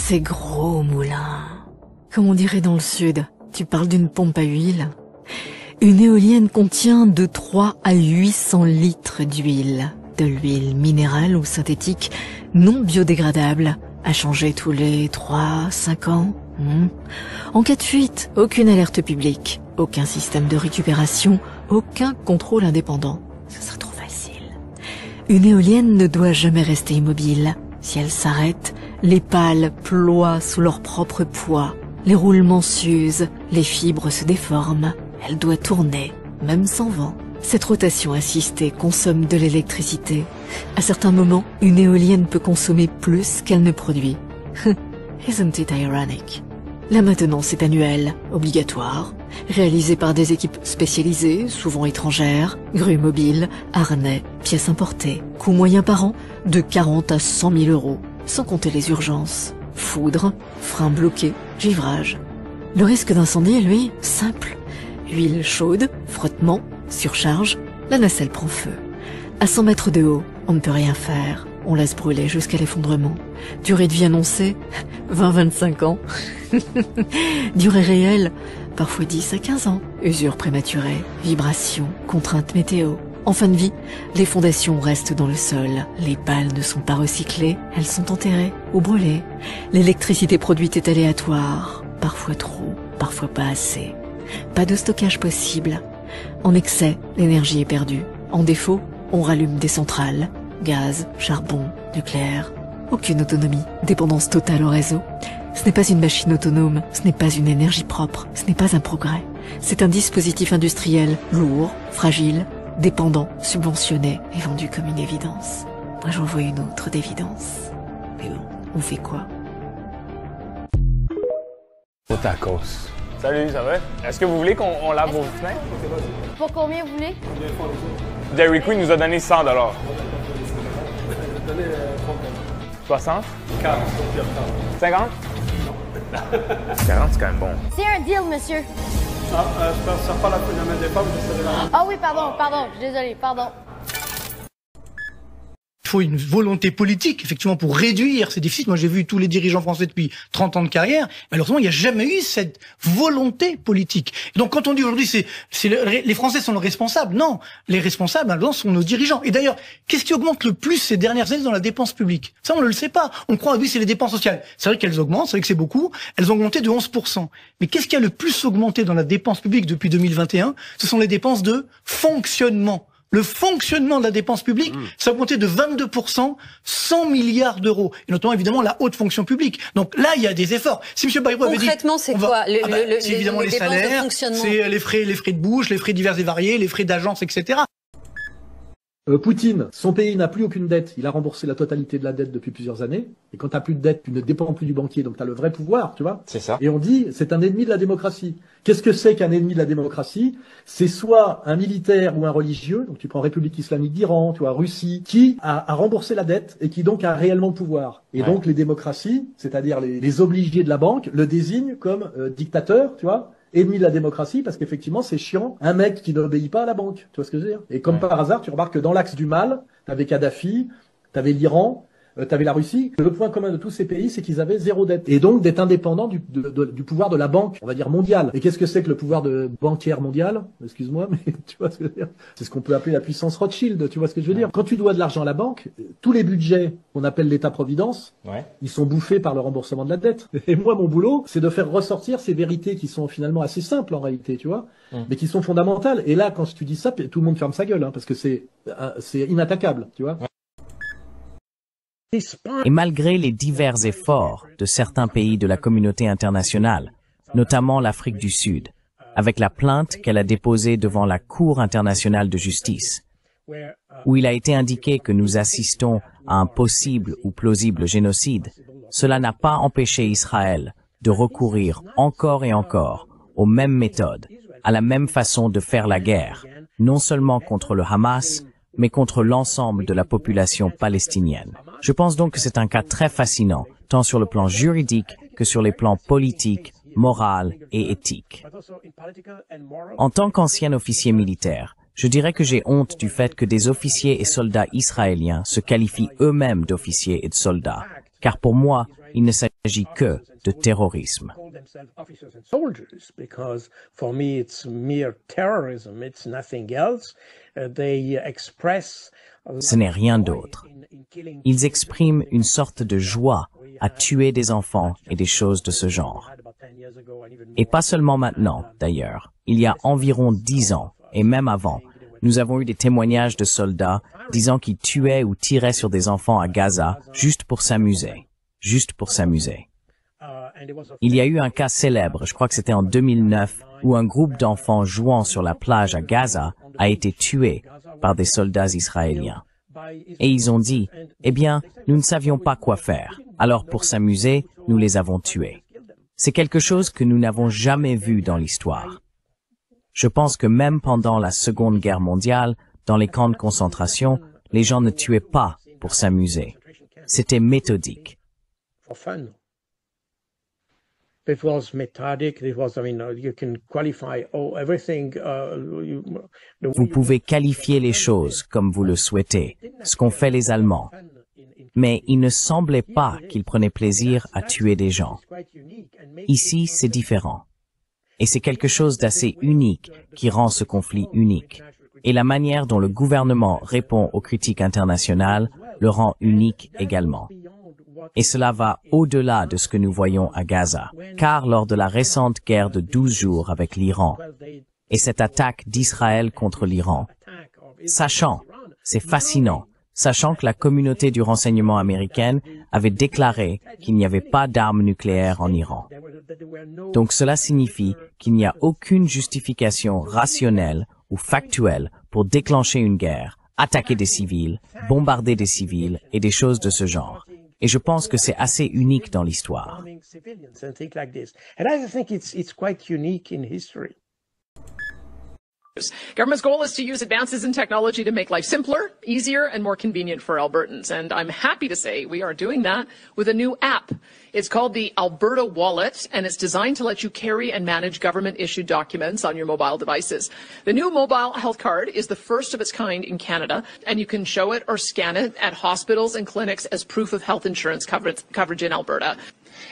Ces gros moulins. Comme on dirait dans le sud, tu parles d'une pompe à huile. Une éolienne contient de 3 à 800 litres d'huile. De l'huile minérale ou synthétique non biodégradable, à changer tous les 3-5 ans. En cas de fuite, aucune alerte publique, aucun système de récupération, aucun contrôle indépendant. Ce serait trop facile. Une éolienne ne doit jamais rester immobile. Si elle s'arrête, les pales ploient sous leur propre poids. Les roulements s'usent, les fibres se déforment. Elle doit tourner, même sans vent. Cette rotation assistée consomme de l'électricité. À certains moments, une éolienne peut consommer plus qu'elle ne produit. Isn't it ironic? La maintenance est annuelle, obligatoire, réalisée par des équipes spécialisées, souvent étrangères, grues mobiles, harnais, pièces importées. Coût moyen par an de 40 à 100 000 euros, sans compter les urgences. Foudre, freins bloqués, givrage. Le risque d'incendie, lui, simple. Huile chaude, frottement, surcharge, la nacelle prend feu. À 100 mètres de haut, on ne peut rien faire. On laisse brûler jusqu'à l'effondrement. Durée de vie annoncée, 20-25 ans. Durée réelle, parfois 10 à 15 ans. Usure prématurée, vibration, contrainte météo. En fin de vie, les fondations restent dans le sol. Les pales ne sont pas recyclées, elles sont enterrées ou brûlées. L'électricité produite est aléatoire, parfois trop, parfois pas assez. Pas de stockage possible. En excès, l'énergie est perdue. En défaut, on rallume des centrales. Gaz, charbon, nucléaire. Aucune autonomie, dépendance totale au réseau. Ce n'est pas une machine autonome, ce n'est pas une énergie propre, ce n'est pas un progrès. C'est un dispositif industriel lourd, fragile, dépendant, subventionné et vendu comme une évidence. Moi j'en vois une autre d'évidence. Mais bon, on fait quoi? Au tacos. Salut, ça va? Est-ce que vous voulez qu'on lave vos fenêtres? Pour combien vous voulez? Dairy Queen nous a donné 100 $. 60? 40. 50? 40, c'est quand même bon. C'est un deal, monsieur. Ça pas la main des femmes, c'est la... Ah oui, pardon, désolé, pardon. Il faut une volonté politique, effectivement, pour réduire ces déficits. Moi, j'ai vu tous les dirigeants français depuis 30 ans de carrière. Malheureusement, il n'y a jamais eu cette volonté politique. Et donc, quand on dit aujourd'hui, les Français sont les responsables. Non, les responsables, maintenant, sont nos dirigeants. Et d'ailleurs, qu'est-ce qui augmente le plus ces dernières années dans la dépense publique? Ça, on ne le sait pas. On croit, oui, c'est les dépenses sociales. C'est vrai qu'elles augmentent, c'est vrai que c'est beaucoup. Elles ont augmenté de 11%. Mais qu'est-ce qui a le plus augmenté dans la dépense publique depuis 2021? Ce sont les dépenses de fonctionnement. Le fonctionnement de la dépense publique, ça a augmenté de 22%, 100 milliards d'euros. Et notamment, évidemment, la haute fonction publique. Donc là, il y a des efforts. Si M. Bayrou avait dit... Concrètement, c'est quoi? C'est évidemment les salaires, c'est les frais de bouche, les frais divers et variés, les frais d'agence, etc. Poutine, son pays n'a plus aucune dette. Il a remboursé la totalité de la dette depuis plusieurs années. Et quand tu n'as plus de dette, tu ne dépends plus du banquier, donc tu as le vrai pouvoir, tu vois. C'est ça. Et on dit, c'est un ennemi de la démocratie. Qu'est-ce que c'est qu'un ennemi de la démocratie? C'est soit un militaire ou un religieux, donc tu prends République islamique d'Iran, tu vois, Russie, qui a remboursé la dette et qui donc a réellement le pouvoir. Et donc les démocraties, c'est-à-dire les obligés de la banque, le désignent comme dictateur, tu vois, ennemi de la démocratie, parce qu'effectivement, c'est chiant. Un mec qui n'obéit pas à la banque. Tu vois ce que je veux dire? Et comme par hasard, tu remarques que dans l'axe du mal, t'avais Kadhafi, t'avais l'Iran, t'avais la Russie. Le point commun de tous ces pays, c'est qu'ils avaient zéro dette. Et donc, d'être indépendants du pouvoir de la banque, on va dire mondiale. Et qu'est-ce que c'est que le pouvoir bancaire mondial? Excuse-moi, mais tu vois ce que je veux dire? C'est ce qu'on peut appeler la puissance Rothschild. Tu vois ce que je veux dire? Quand tu dois de l'argent à la banque, tous les budgets qu'on appelle l'État-providence, ils sont bouffés par le remboursement de la dette. Et moi, mon boulot, c'est de faire ressortir ces vérités qui sont finalement assez simples en réalité, tu vois, mais qui sont fondamentales. Et là, quand tu dis ça, tout le monde ferme sa gueule, hein, parce que c'est inattaquable, tu vois. Et malgré les divers efforts de certains pays de la communauté internationale, notamment l'Afrique du Sud, avec la plainte qu'elle a déposée devant la Cour internationale de justice, où il a été indiqué que nous assistons à un possible ou plausible génocide, cela n'a pas empêché Israël de recourir encore et encore aux mêmes méthodes, à la même façon de faire la guerre, non seulement contre le Hamas, mais contre l'ensemble de la population palestinienne. Je pense donc que c'est un cas très fascinant, tant sur le plan juridique que sur les plans politiques, moral et éthique. En tant qu'ancien officier militaire, je dirais que j'ai honte du fait que des officiers et soldats israéliens se qualifient eux-mêmes d'officiers et de soldats, car pour moi, il ne s'agit que de terrorisme. Ce n'est rien d'autre. Ils expriment une sorte de joie à tuer des enfants et des choses de ce genre. Et pas seulement maintenant, d'ailleurs. Il y a environ 10 ans, et même avant, nous avons eu des témoignages de soldats disant qu'ils tuaient ou tiraient sur des enfants à Gaza juste pour s'amuser. Juste pour s'amuser. Il y a eu un cas célèbre, je crois que c'était en 2009, où un groupe d'enfants jouant sur la plage à Gaza a été tué par des soldats israéliens. Et ils ont dit, eh bien, nous ne savions pas quoi faire, alors pour s'amuser, nous les avons tués. C'est quelque chose que nous n'avons jamais vu dans l'histoire. Je pense que même pendant la Seconde Guerre mondiale, dans les camps de concentration, les gens ne tuaient pas pour s'amuser. C'était méthodique. It was methodic. It was, you can qualify everything. Vous pouvez qualifier les choses comme vous le souhaitez, ce qu'ont fait les Allemands. Mais il ne semblait pas qu'ils prenaient plaisir à tuer des gens. Ici, c'est différent. Et c'est quelque chose d'assez unique qui rend ce conflit unique. Et la manière dont le gouvernement répond aux critiques internationales le rend unique également. Et cela va au-delà de ce que nous voyons à Gaza, car lors de la récente guerre de 12 jours avec l'Iran, et cette attaque d'Israël contre l'Iran, c'est fascinant, sachant que la communauté du renseignement américaine avait déclaré qu'il n'y avait pas d'armes nucléaires en Iran. Donc cela signifie qu'il n'y a aucune justification rationnelle ou factuelle pour déclencher une guerre, attaquer des civils, bombarder des civils et des choses de ce genre. Et je pense que c'est assez unique dans l'histoire. Government's goal is to use advances in technology to make life simpler, easier, and more convenient for Albertans. And I'm happy to say we are doing that with a new app. It's called the Alberta Wallet, and it's designed to let you carry and manage government-issued documents on your mobile devices. The new mobile health card is the first of its kind in Canada, and you can show it or scan it at hospitals and clinics as proof of health insurance coverage in Alberta.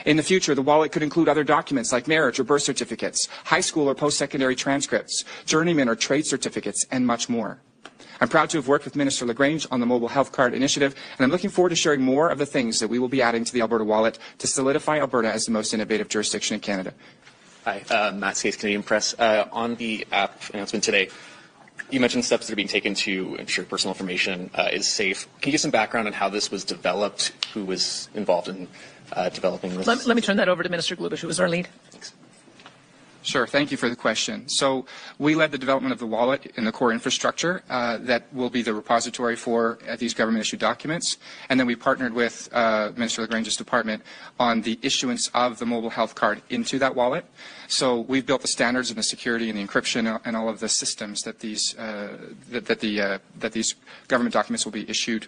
In the future, the wallet could include other documents like marriage or birth certificates, high school or post-secondary transcripts, journeyman or trade certificates, and much more. I'm proud to have worked with Minister Lagrange on the Mobile Health Card Initiative, and I'm looking forward to sharing more of the things that we will be adding to the Alberta Wallet to solidify Alberta as the most innovative jurisdiction in Canada. Hi, Matt Skates, Canadian Press. On the app announcement today, you mentioned steps that are being taken to ensure personal information is safe. Can you give some background on how this was developed, who was involved in developing this? Let me turn that over to Minister Glubish, who was our lead. Thanks. Sure. Thank you for the question. So we led the development of the wallet in the core infrastructure that will be the repository for these government-issued documents. And then we partnered with Minister Lagrange's department on the issuance of the mobile health card into that wallet. So we've built the standards and the security and the encryption and all of the systems that these that these government documents will be issued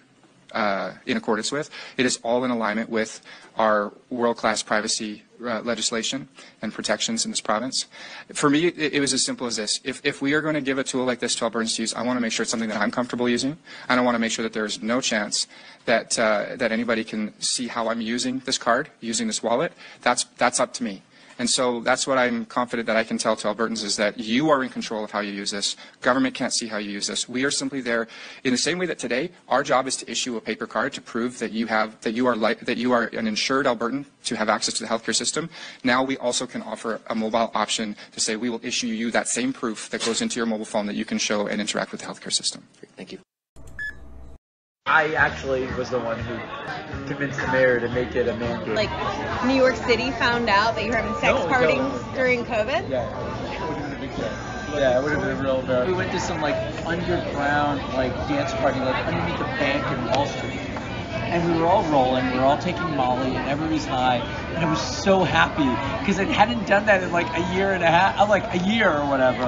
in accordance with. It is all in alignment with our world-class privacy legislation and protections in this province. For me, it was as simple as this. If we are going to give a tool like this to Albertans to use, I want to make sure it's something that I'm comfortable using, and I want to make sure that there's no chance that that anybody can see how I'm using this card, using this wallet. That's up to me. And so that's what I'm confident that I can tell to Albertans is that you are in control of how you use this. Government can't see how you use this. We are simply there in the same way that today our job is to issue a paper card to prove that you are an insured Albertan to have access to the healthcare system. Now we also can offer a mobile option to say we will issue you that same proof that goes into your mobile phone that you can show and interact with the healthcare system. Thank you. I actually was the one who convinced the mayor to make it a mandate. Like, New York City found out that you were having sex parties during COVID? Yeah, it would have been a big deal. Yeah, it would have been real bad. We went to some, like, underground, like, dance party, like, underneath a bank in Wall Street. And we were all rolling, we were all taking Molly, and everybody's high. And I was so happy, because I hadn't done that in, like, a year and a half, like, a year or whatever.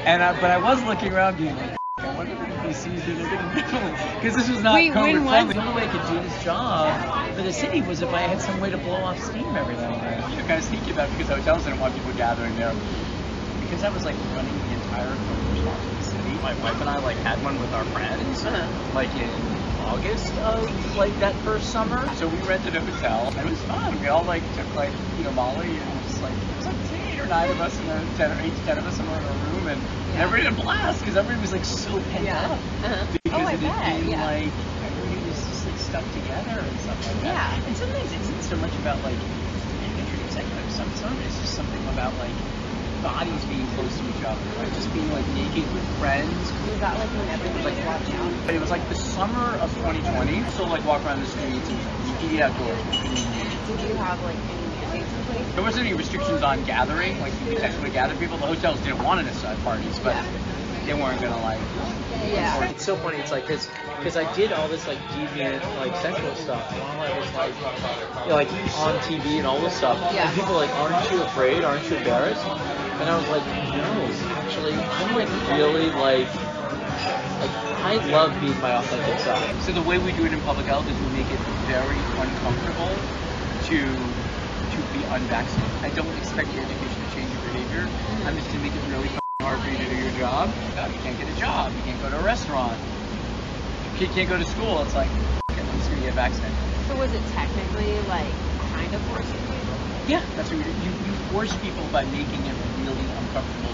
And but I was looking around being like, I wonder if they're going to be seized or they're going to do it. Because this was not COVID friendly. The only way I could do this job for the city was if I had some way to blow off steam every now and then. You're kind of sneaky about it because hotels didn't want people gathering there. Because I was like running the entire COVID response for the city. My wife and I like had one with our friends, like in August of like that first summer. So we rented a hotel. It was fun. We all like took like, you know, Molly, and it was like 8 or 9 of us in a 8 to 10 of us in a room, and everybody had a blast because everybody was like so pent up because it had been like everybody was just like stuck together and stuff like that. And sometimes it isn't so much about like sometimes it's just something about like bodies being close to each other, like just being like naked with friends. Was that like when everybody was watching out? It was like the summer of 2020. So like walk around the streets and you could eat outdoors. Did you have like any dates in place? There wasn't any restrictions on gathering, like you could actually gather people. The hotels didn't want us to have parties, but they weren't gonna like. Yeah. It's so funny. It's like because I did all this like deviant like sexual stuff while I was like, you know, like on TV and all this stuff. Yeah. And people are like, aren't you afraid? Aren't you embarrassed? And I was like, no, actually, I'm like really like I love being my authentic self. So the way we do it in public health is we make it very uncomfortable to be unvaccinated. I don't expect your education to change your behavior. I'm just gonna make it really hard for you to do your job. You can't get a job. You can't go to a restaurant. You can't go to school. It's like, I'm just gonna get vaccinated. So was it technically like kind of forcing people? Yeah, that's what you force people by making it really uncomfortable.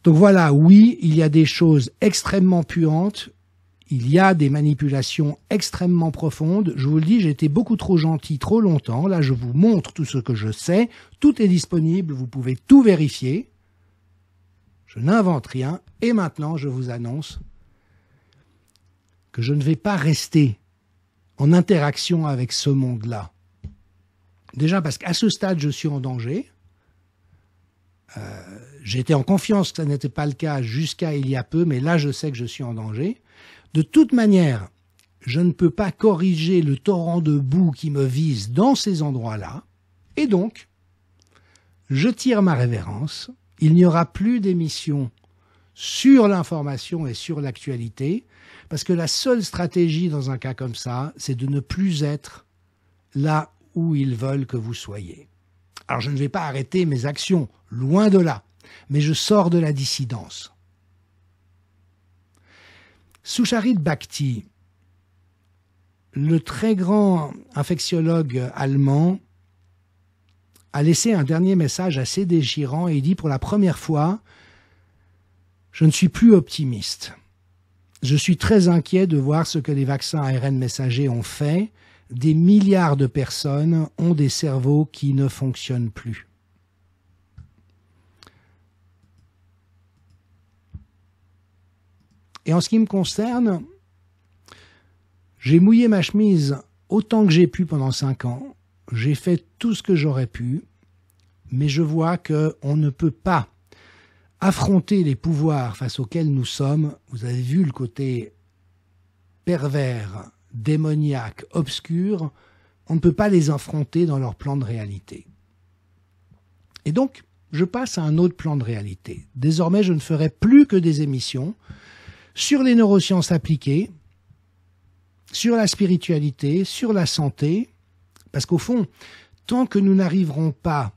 Donc voilà, oui, il y a des choses extrêmement puantes, il y a des manipulations extrêmement profondes. Je vous le dis, j'ai été beaucoup trop gentil trop longtemps. Là, je vous montre tout ce que je sais. Tout est disponible, vous pouvez tout vérifier. Je n'invente rien. Et maintenant, je vous annonce que je ne vais pas rester en interaction avec ce monde-là. Déjà parce qu'à ce stade, je suis en danger. J'étais en confiance que ça n'était pas le cas jusqu'à il y a peu, mais là, je sais que je suis en danger. De toute manière, je ne peux pas corriger le torrent de boue qui me vise dans ces endroits-là. Et donc, je tire ma révérence. Il n'y aura plus d'émissions sur l'information et sur l'actualité, parce que la seule stratégie dans un cas comme ça, c'est de ne plus être là où ils veulent que vous soyez. Alors je ne vais pas arrêter mes actions, loin de là, mais je sors de la dissidence. Sucharit Bhakti, le très grand infectiologue allemand, a laissé un dernier message assez déchirant et il dit pour la première fois, je ne suis plus optimiste. Je suis très inquiet de voir ce que les vaccins ARN messagers ont fait. Des milliards de personnes ont des cerveaux qui ne fonctionnent plus. Et en ce qui me concerne, j'ai mouillé ma chemise autant que j'ai pu pendant 5 ans. J'ai fait tout ce que j'aurais pu, mais je vois qu'on ne peut pas affronter les pouvoirs face auxquels nous sommes. Vous avez vu le côté pervers, démoniaque, obscur. On ne peut pas les affronter dans leur plan de réalité. Et donc, je passe à un autre plan de réalité. Désormais, je ne ferai plus que des émissions sur les neurosciences appliquées, sur la spiritualité, sur la santé, parce qu'au fond, tant que nous n'arriverons pas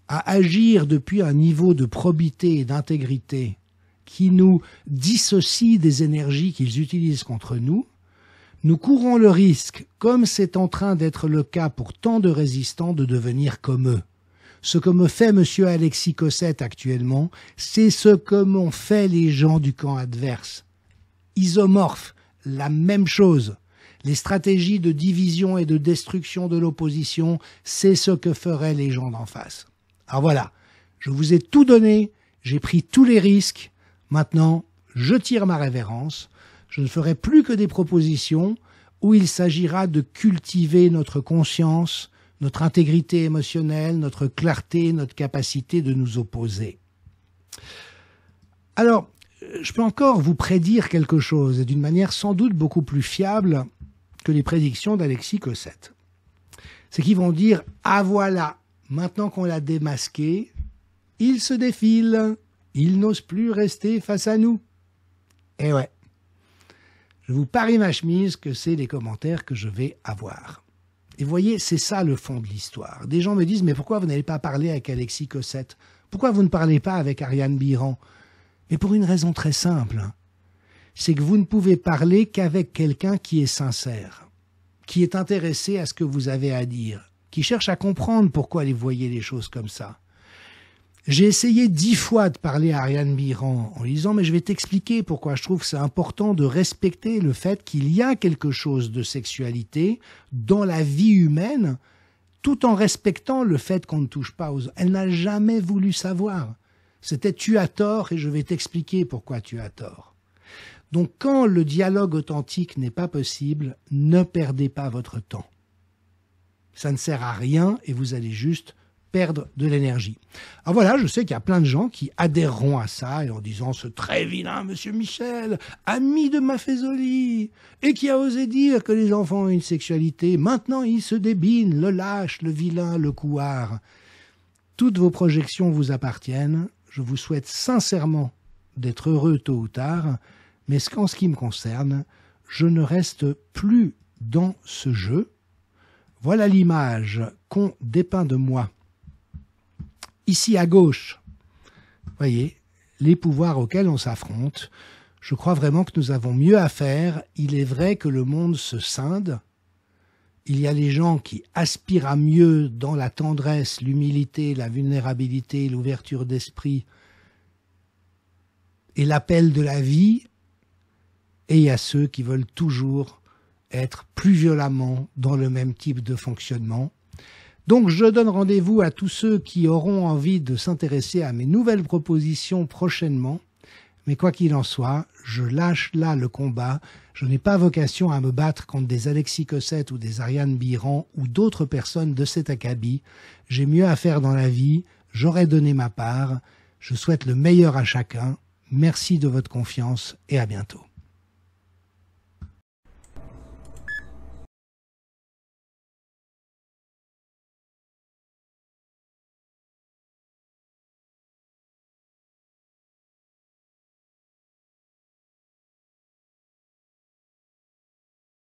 à agir depuis un niveau de probité et d'intégrité qui nous dissocie des énergies qu'ils utilisent contre nous, nous courons le risque, comme c'est en train d'être le cas pour tant de résistants, de devenir comme eux. Ce que me fait M. Alexis Cossette actuellement, c'est ce que m'ont fait les gens du camp adverse. Isomorphes, la même chose. Les stratégies de division et de destruction de l'opposition, c'est ce que feraient les gens d'en face. Alors voilà, je vous ai tout donné, j'ai pris tous les risques, maintenant je tire ma révérence, je ne ferai plus que des propositions où il s'agira de cultiver notre conscience, notre intégrité émotionnelle, notre clarté, notre capacité de nous opposer. Alors, je peux encore vous prédire quelque chose, et d'une manière sans doute beaucoup plus fiable que les prédictions d'Alexis Cossette. C'est qu'ils vont dire « Ah voilà, maintenant qu'on l'a démasqué, il se défile, il n'ose plus rester face à nous. » Eh ouais, je vous parie ma chemise que c'est les commentaires que je vais avoir. Et vous voyez, c'est ça le fond de l'histoire. Des gens me disent, mais pourquoi vous n'allez pas parler avec Alexis Cossette? Pourquoi vous ne parlez pas avec Ariane Biran? Mais pour une raison très simple. C'est que vous ne pouvez parler qu'avec quelqu'un qui est sincère, qui est intéressé à ce que vous avez à dire, qui cherche à comprendre pourquoi vous voyez les choses comme ça. J'ai essayé 10 fois de parler à Ariane Biran en lui disant « mais je vais t'expliquer pourquoi je trouve que c'est important de respecter le fait qu'il y a quelque chose de sexualité dans la vie humaine, tout en respectant le fait qu'on ne touche pas aux... » Elle n'a jamais voulu savoir. C'était « tu as tort et je vais t'expliquer pourquoi tu as tort ». Donc quand le dialogue authentique n'est pas possible, ne perdez pas votre temps. Ça ne sert à rien et vous allez juste perdre de l'énergie. Alors voilà, je sais qu'il y a plein de gens qui adhéreront à ça et en disant ce très vilain monsieur Michel, ami de Maffezoli, et qui a osé dire que les enfants ont une sexualité, maintenant il se débine, le lâche, le vilain, le couard. Toutes vos projections vous appartiennent, je vous souhaite sincèrement d'être heureux tôt ou tard, mais en ce qui me concerne, je ne reste plus dans ce jeu. Voilà l'image qu'ont dépeint de moi. Ici à gauche, voyez, les pouvoirs auxquels on s'affronte. Je crois vraiment que nous avons mieux à faire. Il est vrai que le monde se scinde. Il y a les gens qui aspirent à mieux dans la tendresse, l'humilité, la vulnérabilité, l'ouverture d'esprit et l'appel de la vie. Et il y a ceux qui veulent toujours être plus violemment dans le même type de fonctionnement. Donc je donne rendez-vous à tous ceux qui auront envie de s'intéresser à mes nouvelles propositions prochainement. Mais quoi qu'il en soit, je lâche là le combat. Je n'ai pas vocation à me battre contre des Alexis Cossette ou des Ariane Biran ou d'autres personnes de cet acabit. J'ai mieux à faire dans la vie. J'aurai donné ma part. Je souhaite le meilleur à chacun. Merci de votre confiance et à bientôt.